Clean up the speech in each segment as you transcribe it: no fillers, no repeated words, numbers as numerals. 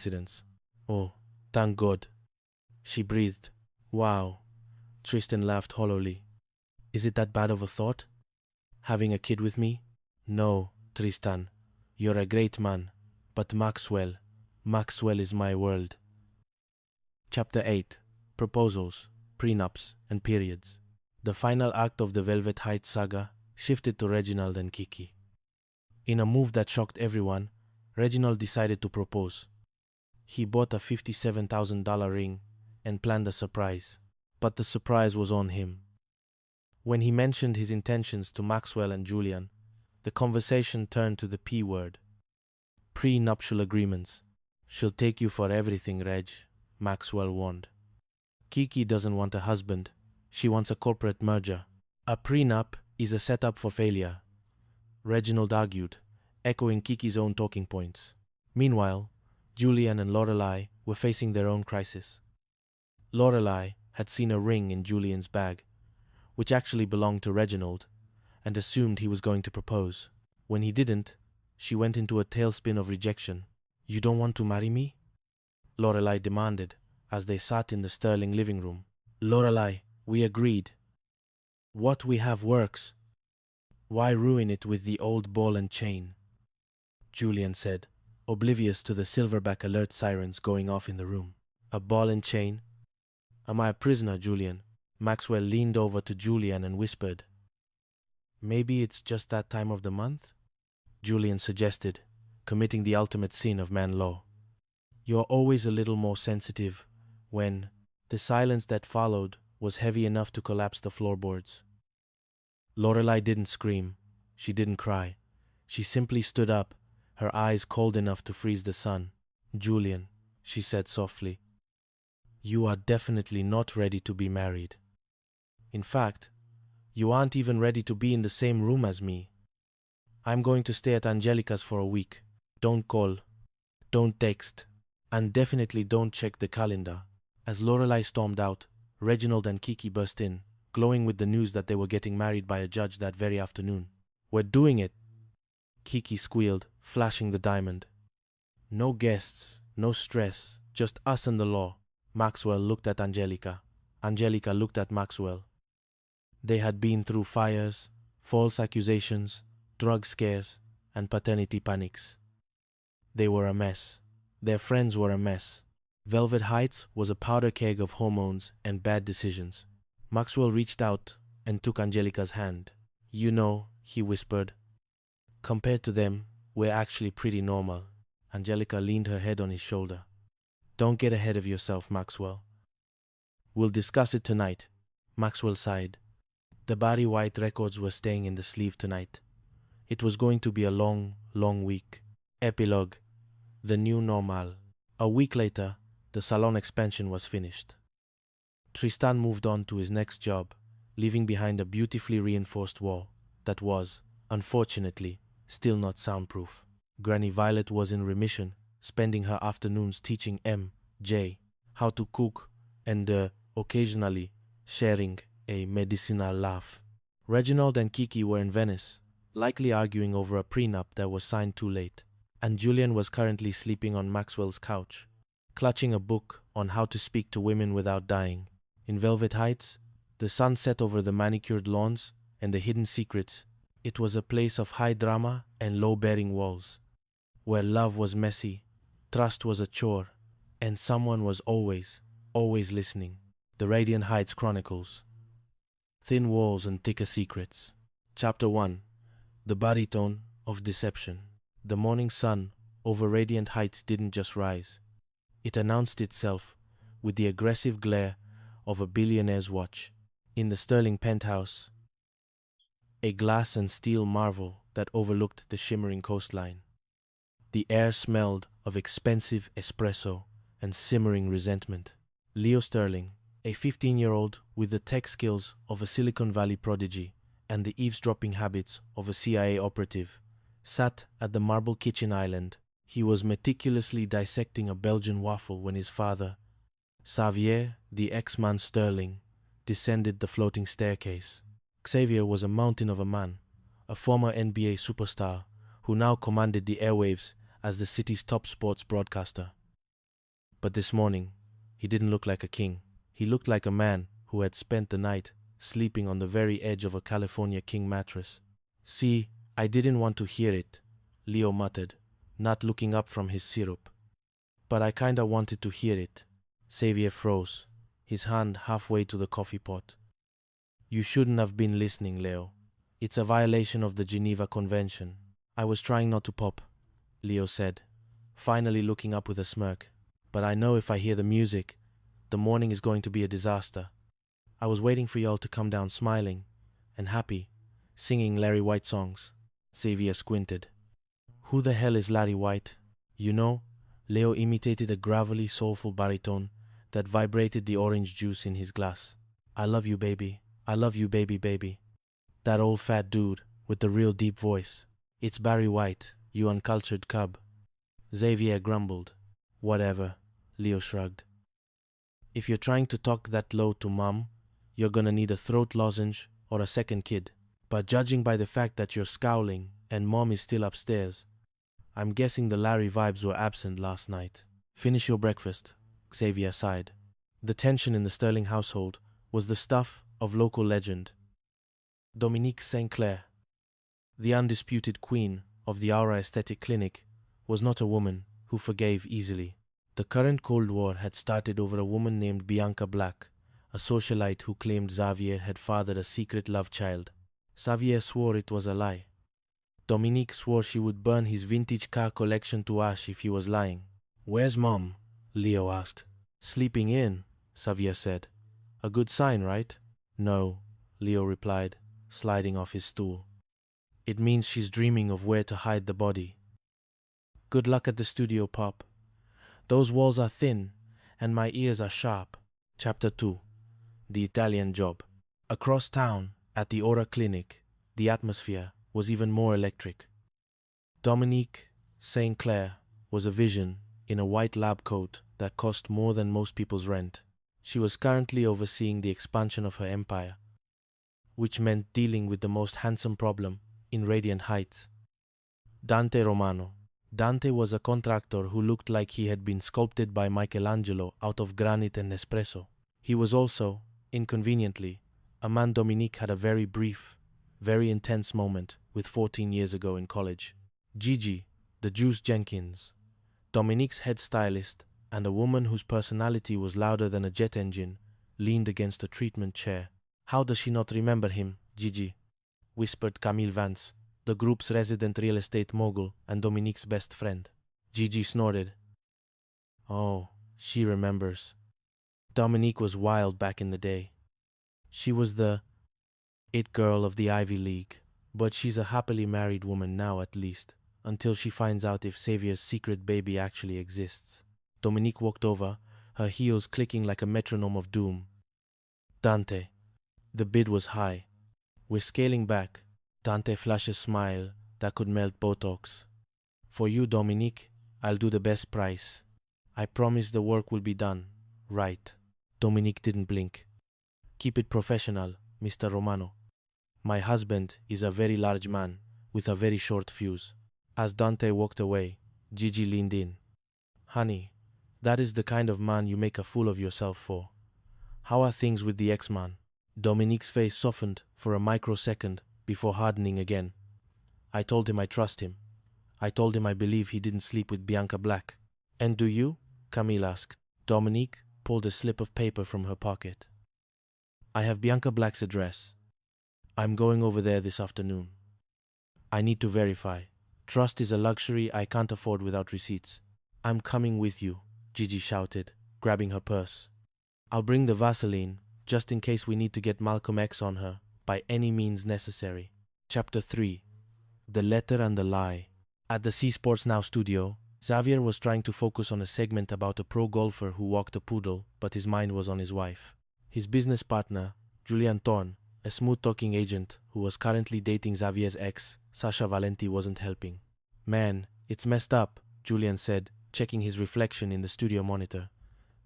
accidents. Oh, thank God. She breathed. Wow. Tristan laughed hollowly. Is it that bad of a thought? Having a kid with me? No, Tristan. You're a great man. But Maxwell is my world. Chapter 8. Proposals, Prenups, and Periods. The final act of the Velvet Heights saga shifted to Reginald and Kiki. In a move that shocked everyone, Reginald decided to propose. He bought a $57,000 ring and planned a surprise. But the surprise was on him. When he mentioned his intentions to Maxwell and Julian, the conversation turned to the P word. Prenuptial agreements. She'll take you for everything, Reg, Maxwell warned. Kiki doesn't want a husband. She wants a corporate merger. A prenup is a setup for failure, Reginald argued, echoing Kiki's own talking points. Meanwhile, Julian and Lorelei were facing their own crisis. Lorelei had seen a ring in Julian's bag, which actually belonged to Reginald, and assumed he was going to propose. When he didn't, she went into a tailspin of rejection. You don't want to marry me? Lorelei demanded, as they sat in the Sterling living room. Lorelei, we agreed. What we have works. Why ruin it with the old ball and chain? Julian said, oblivious to the silverback alert sirens going off in the room. A ball and chain? Am I a prisoner, Julian? Maxwell leaned over to Julian and whispered. Maybe it's just that time of the month? Julian suggested, committing the ultimate sin of man-law. You're always a little more sensitive when the silence that followed was heavy enough to collapse the floorboards. Lorelei didn't scream. She didn't cry. She simply stood up, her eyes cold enough to freeze the sun. Julian, she said softly, you are definitely not ready to be married. In fact, you aren't even ready to be in the same room as me. I'm going to stay at Angelica's for a week. Don't call, don't text, and definitely don't check the calendar. As Lorelei stormed out, Reginald and Kiki burst in, glowing with the news that they were getting married by a judge that very afternoon. We're doing it, Kiki squealed, flashing the diamond. No guests, no stress, just us and the law. Maxwell looked at Angelica. Angelica looked at Maxwell. They had been through fires, false accusations, drug scares, and paternity panics. They were a mess. Their friends were a mess. Velvet Heights was a powder keg of hormones and bad decisions. Maxwell reached out and took Angelica's hand. You know, he whispered. Compared to them, we're actually pretty normal. Angelica leaned her head on his shoulder. Don't get ahead of yourself, Maxwell. We'll discuss it tonight. Maxwell sighed. The Barry White records were staying in the sleeve tonight. It was going to be a long, long week. Epilogue. The new normal. A week later, the salon expansion was finished. Tristan moved on to his next job, leaving behind a beautifully reinforced wall that was, unfortunately, still not soundproof. Granny Violet was in remission, spending her afternoons teaching M.J. how to cook and occasionally sharing a medicinal laugh. Reginald and Kiki were in Venice, likely arguing over a prenup that was signed too late, and Julian was currently sleeping on Maxwell's couch, clutching a book on how to speak to women without dying. In Velvet Heights, the sun set over the manicured lawns and the hidden secrets. It was a place of high drama and low-bearing walls, where love was messy, trust was a chore, and someone was always listening. The Radiant Heights Chronicles. Thin walls and thicker secrets. Chapter 1. The baritone of deception. The morning sun over Radiant Heights didn't just rise. It announced itself with the aggressive glare of a billionaire's watch. In the Sterling penthouse, a glass and steel marvel that overlooked the shimmering coastline. The air smelled of expensive espresso and simmering resentment. Leo Sterling, a 15-year-old with the tech skills of a Silicon Valley prodigy and the eavesdropping habits of a CIA operative, sat at the marble kitchen island. He was meticulously dissecting a Belgian waffle when his father, Xavier the X-Man Sterling, descended the floating staircase. Xavier was a mountain of a man, a former NBA superstar who now commanded the airwaves as the city's top sports broadcaster. But this morning, he didn't look like a king. He looked like a man who had spent the night sleeping on the very edge of a California king mattress. See, I didn't want to hear it, Leo muttered, not looking up from his syrup. But I kinda wanted to hear it. Xavier froze, his hand halfway to the coffee pot. You shouldn't have been listening, Leo. It's a violation of the Geneva Convention. I was trying not to pop, Leo said, finally looking up with a smirk. But I know if I hear the music, the morning is going to be a disaster. I was waiting for y'all to come down smiling and happy, singing Larry White songs. Xavier squinted. Who the hell is Larry White? You know, Leo imitated a gravelly, soulful baritone that vibrated the orange juice in his glass. I love you, baby. I love you, baby, baby. That old fat dude with the real deep voice. It's Barry White, you uncultured cub. Xavier grumbled. Whatever, Leo shrugged. If you're trying to talk that low to Mom, you're gonna need a throat lozenge or a second kid. But judging by the fact that you're scowling and Mom is still upstairs, I'm guessing the Larry vibes were absent last night. Finish your breakfast, Xavier sighed. The tension in the Sterling household was the stuff of local legend. Dominique St. Clair, the undisputed queen of the Aura Aesthetic Clinic, was not a woman who forgave easily. The current Cold War had started over a woman named Bianca Black, a socialite who claimed Xavier had fathered a secret love child. Xavier swore it was a lie. Dominique swore she would burn his vintage car collection to ash if he was lying. Where's Mom? Leo asked. Sleeping in, Xavier said. A good sign, right? No, Leo replied, sliding off his stool. It means she's dreaming of where to hide the body. Good luck at the studio, Pop. Those walls are thin, and my ears are sharp. Chapter 2. The Italian Job. Across town, at the Aura Clinic, the atmosphere was even more electric. Dominique St. Clair was a vision in a white lab coat that cost more than most people's rent. She was currently overseeing the expansion of her empire, which meant dealing with the most handsome problem in Radiant Heights. Dante Romano. Dante was a contractor who looked like he had been sculpted by Michelangelo out of granite and espresso. He was also, inconveniently, a man Dominique had a very brief, very intense moment with 14 years ago in college. Gigi, the Juice Jenkins, Dominique's head stylist, and a woman whose personality was louder than a jet engine, leaned against a treatment chair. How does she not remember him, Gigi? Whispered Camille Vance, the group's resident real estate mogul and Dominique's best friend. Gigi snorted. Oh, she remembers. Dominique was wild back in the day. She was the it girl of the Ivy League, but she's a happily married woman now at least, until she finds out if Xavier's secret baby actually exists. Dominique walked over, her heels clicking like a metronome of doom. Dante. The bid was high. We're scaling back. Dante flashed a smile that could melt Botox. For you, Dominique, I'll do the best price. I promise the work will be done. Right. Dominique didn't blink. Keep it professional, Mr. Romano. My husband is a very large man with a very short fuse. As Dante walked away, Gigi leaned in. Honey, that is the kind of man you make a fool of yourself for. How are things with the ex-man? Dominique's face softened for a microsecond before hardening again. I told him I trust him. I told him I believe he didn't sleep with Bianca Black. And do you? Camille asked. Dominique pulled a slip of paper from her pocket. I have Bianca Black's address. I'm going over there this afternoon. I need to verify. Trust is a luxury I can't afford without receipts. I'm coming with you, Gigi shouted, grabbing her purse. I'll bring the Vaseline, just in case we need to get Malcolm X on her, by any means necessary. Chapter 3. The Letter and the Lie. At the C Sports Now studio, Xavier was trying to focus on a segment about a pro golfer who walked a poodle, but his mind was on his wife. His business partner, Julian Thorne, a smooth-talking agent who was currently dating Xavier's ex, Sasha Valenti, wasn't helping. Man, it's messed up, Julian said, checking his reflection in the studio monitor.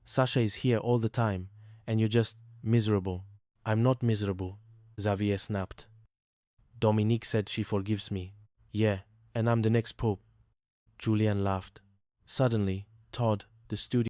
Sasha is here all the time, and you're just miserable. I'm not miserable, Xavier snapped. Dominique said she forgives me. Yeah, and I'm the next pope. Julian laughed. Suddenly, Todd, the studio